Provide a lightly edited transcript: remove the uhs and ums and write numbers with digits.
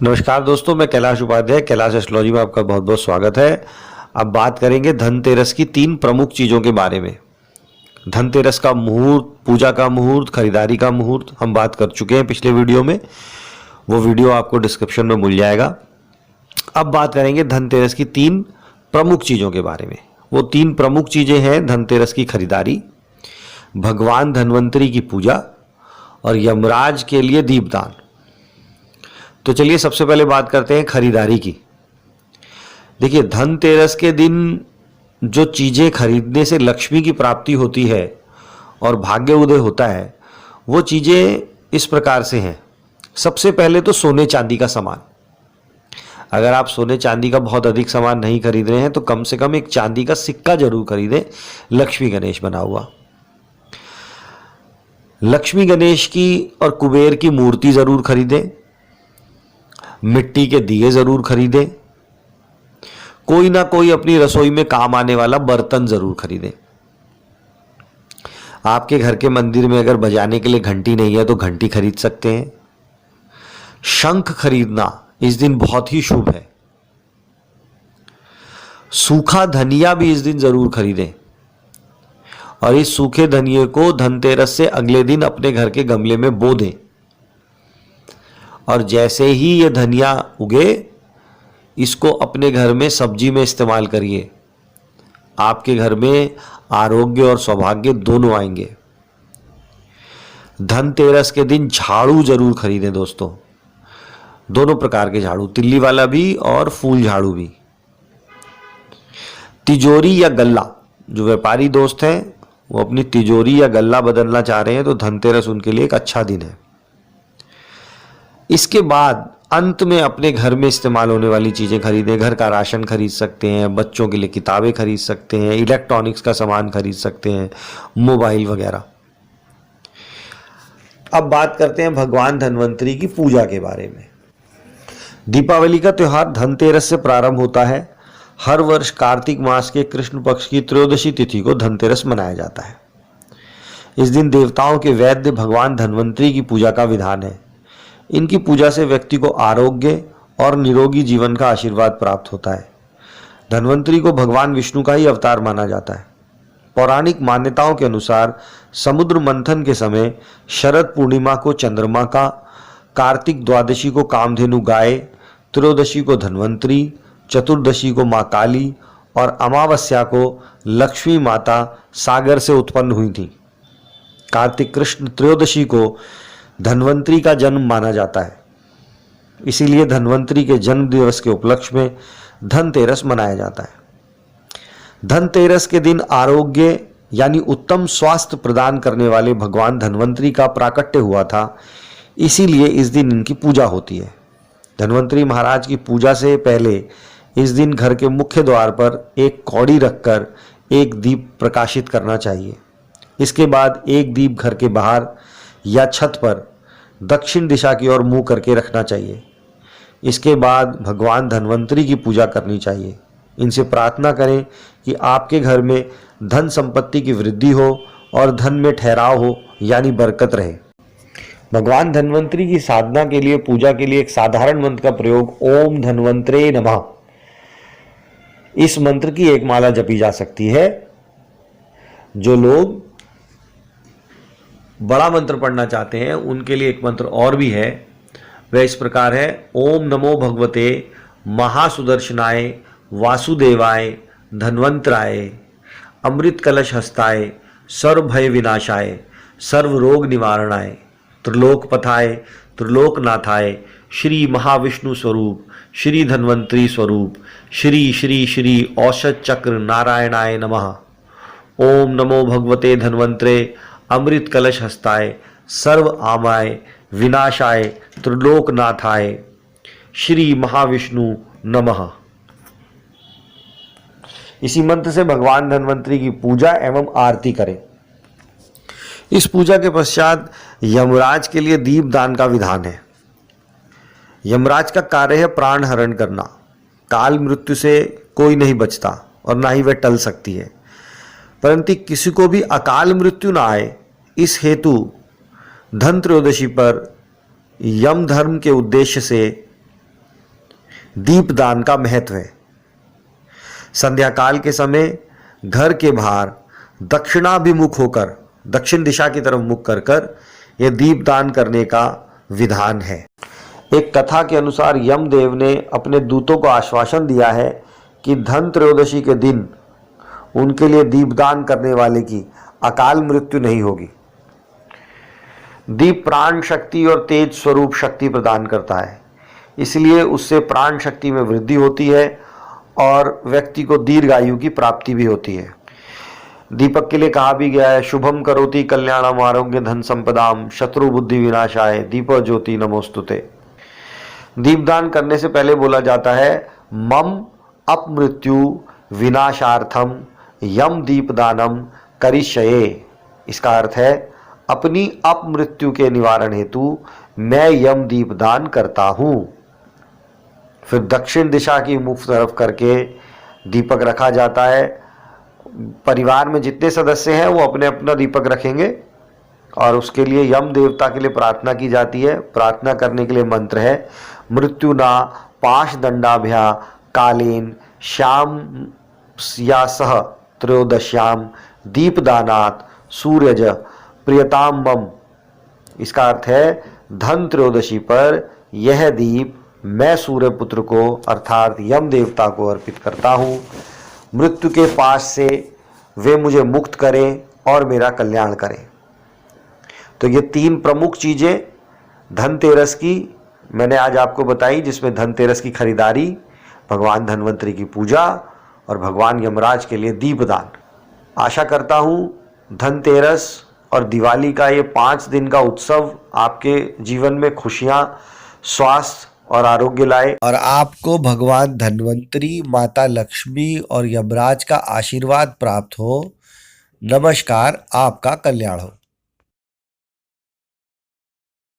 नमस्कार दोस्तों, मैं कैलाश उपाध्याय कैलाश एस्ट्रोलॉजी में आपका बहुत बहुत स्वागत है। अब बात करेंगे धनतेरस की 3 प्रमुख चीज़ों के बारे में। धनतेरस का मुहूर्त, पूजा का मुहूर्त, खरीदारी का मुहूर्त हम बात कर चुके हैं पिछले वीडियो में। वो वीडियो आपको डिस्क्रिप्शन में मिल जाएगा। अब बात करेंगे धनतेरस की 3 प्रमुख चीज़ों के बारे में। वो 3 प्रमुख चीज़ें हैं धनतेरस की खरीदारी, भगवान धन्वंतरी की पूजा और यमराज के लिए दीपदान। तो चलिए सबसे पहले बात करते हैं खरीदारी की। देखिए, धनतेरस के दिन जो चीज़ें खरीदने से लक्ष्मी की प्राप्ति होती है और भाग्य उदय होता है, वो चीज़ें इस प्रकार से हैं। सबसे पहले तो सोने चांदी का सामान। अगर आप सोने चांदी का बहुत अधिक सामान नहीं खरीद रहे हैं तो कम से कम एक चांदी का सिक्का जरूर खरीदें, लक्ष्मी गणेश बना हुआ। लक्ष्मी गणेश की और कुबेर की मूर्ति जरूर खरीदें। मिट्टी के दिए जरूर खरीदें। कोई ना कोई अपनी रसोई में काम आने वाला बर्तन जरूर खरीदें। आपके घर के मंदिर में अगर बजाने के लिए घंटी नहीं है तो घंटी खरीद सकते हैं। शंख खरीदना इस दिन बहुत ही शुभ है। सूखा धनिया भी इस दिन जरूर खरीदें और इस सूखे धनिये को धनतेरस से अगले दिन अपने घर के गमले में बो दें और जैसे ही ये धनिया उगे इसको अपने घर में सब्जी में इस्तेमाल करिए। आपके घर में आरोग्य और सौभाग्य दोनों आएंगे। धनतेरस के दिन झाड़ू जरूर खरीदें दोस्तों, दोनों प्रकार के झाड़ू, तिल्ली वाला भी और फूल झाड़ू भी। तिजोरी या गल्ला, जो व्यापारी दोस्त हैं वो अपनी तिजोरी या गल्ला बदलना चाह रहे हैं तो धनतेरस उनके लिए एक अच्छा दिन है। इसके बाद अंत में अपने घर में इस्तेमाल होने वाली चीज़ें खरीदें। घर का राशन खरीद सकते हैं, बच्चों के लिए किताबें खरीद सकते हैं, इलेक्ट्रॉनिक्स का सामान खरीद सकते हैं, मोबाइल वगैरह। अब बात करते हैं भगवान धन्वंतरी की पूजा के बारे में। दीपावली का त्यौहार धनतेरस से प्रारंभ होता है। हर वर्ष कार्तिक मास के कृष्ण पक्ष की त्रयोदशी तिथि को धनतेरस मनाया जाता है। इस दिन देवताओं के वैद्य भगवान धन्वंतरी की पूजा का विधान है। इनकी पूजा से व्यक्ति को आरोग्य और निरोगी जीवन का आशीर्वाद प्राप्त होता है। धन्वंतरी को भगवान विष्णु का ही अवतार माना जाता है। पौराणिक मान्यताओं के अनुसार समुद्र मंथन के समय शरद पूर्णिमा को चंद्रमा का, कार्तिक द्वादशी को कामधेनु गाय, त्रयोदशी को धन्वंतरी, चतुर्दशी को माँ काली और अमावस्या को लक्ष्मी माता सागर से उत्पन्न हुई थी। कार्तिक कृष्ण त्रयोदशी को धन्वंतरी का जन्म माना जाता है। इसीलिए धन्वंतरी के जन्म दिवस के उपलक्ष्य में धनतेरस मनाया जाता है। धनतेरस के दिन आरोग्य यानी उत्तम स्वास्थ्य प्रदान करने वाले भगवान धन्वंतरी का प्राकट्य हुआ था, इसीलिए इस दिन इनकी पूजा होती है। धन्वंतरी महाराज की पूजा से पहले इस दिन घर के मुख्य द्वार पर एक कौड़ी रखकर एक दीप प्रकाशित करना चाहिए। इसके बाद एक दीप घर के बाहर या छत पर दक्षिण दिशा की ओर मुंह करके रखना चाहिए। इसके बाद भगवान धन्वंतरी की पूजा करनी चाहिए। इनसे प्रार्थना करें कि आपके घर में धन संपत्ति की वृद्धि हो और धन में ठहराव हो, यानी बरकत रहे। भगवान धन्वंतरी की साधना के लिए, पूजा के लिए एक साधारण मंत्र का प्रयोग ओम धन्वंतरे नमः, इस मंत्र की एक माला जपी जा सकती है। जो लोग बड़ा मंत्र पढ़ना चाहते हैं उनके लिए एक मंत्र और भी है, वह इस प्रकार है। ओम नमो भगवते महासुदर्शनाय वासुदेवाय धन्वंतराय अमृत कलश हस्ताय सर्व भय विनाशाय सर्व रोग निवारणाय त्रिलोक पथाय त्रिलोकनाथाय श्री महाविष्णु स्वरूप श्री धन्वंतरी स्वरूप श्री श्री श्री औषध चक्र नारायणाय नमः। ओम नमो भगवते धन्वंतरे अमृत कलश हस्ताय सर्व आमाय विनाशाय त्रिलोकनाथाय श्री महाविष्णु नमः। इसी मंत्र से भगवान धन्वंतरी की पूजा एवं आरती करें। इस पूजा के पश्चात यमराज के लिए दीपदान का विधान है। यमराज का कार्य है प्राण हरण करना। काल मृत्यु से कोई नहीं बचता और ना ही वह टल सकती है, परंतु किसी को भी अकाल मृत्यु न आए, इस हेतु धन त्रयोदशी पर यम धर्म के उद्देश्य से दीपदान का महत्व है। संध्या काल के समय घर के बाहर दक्षिणाभिमुख होकर, दक्षिण दिशा की तरफ मुख कर कर यह दीपदान करने का विधान है। एक कथा के अनुसार यमदेव ने अपने दूतों को आश्वासन दिया है कि धन त्रयोदशी के दिन उनके लिए दीपदान करने वाले की अकाल मृत्यु नहीं होगी। दीप प्राण शक्ति और तेज स्वरूप शक्ति प्रदान करता है, इसलिए उससे प्राण शक्ति में वृद्धि होती है और व्यक्ति को दीर्घायु की प्राप्ति भी होती है। दीपक के लिए कहा भी गया है, शुभम करोति कल्याणम आरोग्य धन संपदाम शत्रु बुद्धि विनाशाय दीप ज्योति नमोस्तुते। दीपदान करने से पहले बोला जाता है, मम अपमृत्यु विनाशार्थम यम दीपदानम करिष्ये। इसका अर्थ है, अपनी अपमृत्यु के निवारण हेतु मैं यम दीपदान करता हूं। फिर दक्षिण दिशा की मुख तरफ करके दीपक रखा जाता है। परिवार में जितने सदस्य हैं वो अपने अपना दीपक रखेंगे और उसके लिए यम देवता के लिए प्रार्थना की जाती है। प्रार्थना करने के लिए मंत्र है, मृत्युना पाशदंडाभ्या कालेन श्याम या सह त्रयोदश्याम दीपदानात् सूर्यज प्रियताम मम। इसका अर्थ है, धन त्रयोदशी पर यह दीप मैं सूर्यपुत्र को अर्थात यम देवता को अर्पित करता हूँ। मृत्यु के पास से वे मुझे मुक्त करें और मेरा कल्याण करें। तो ये तीन प्रमुख चीज़ें धनतेरस की मैंने आज आपको बताई, जिसमें धनतेरस की खरीदारी, भगवान धन्वंतरी की पूजा और भगवान यमराज के लिए दीपदान। आशा करता हूँ धनतेरस और दिवाली का ये 5 दिन का उत्सव आपके जीवन में खुशियाँ, स्वास्थ्य और आरोग्य लाए और आपको भगवान धन्वंतरी, माता लक्ष्मी और यमराज का आशीर्वाद प्राप्त हो। नमस्कार, आपका कल्याण हो।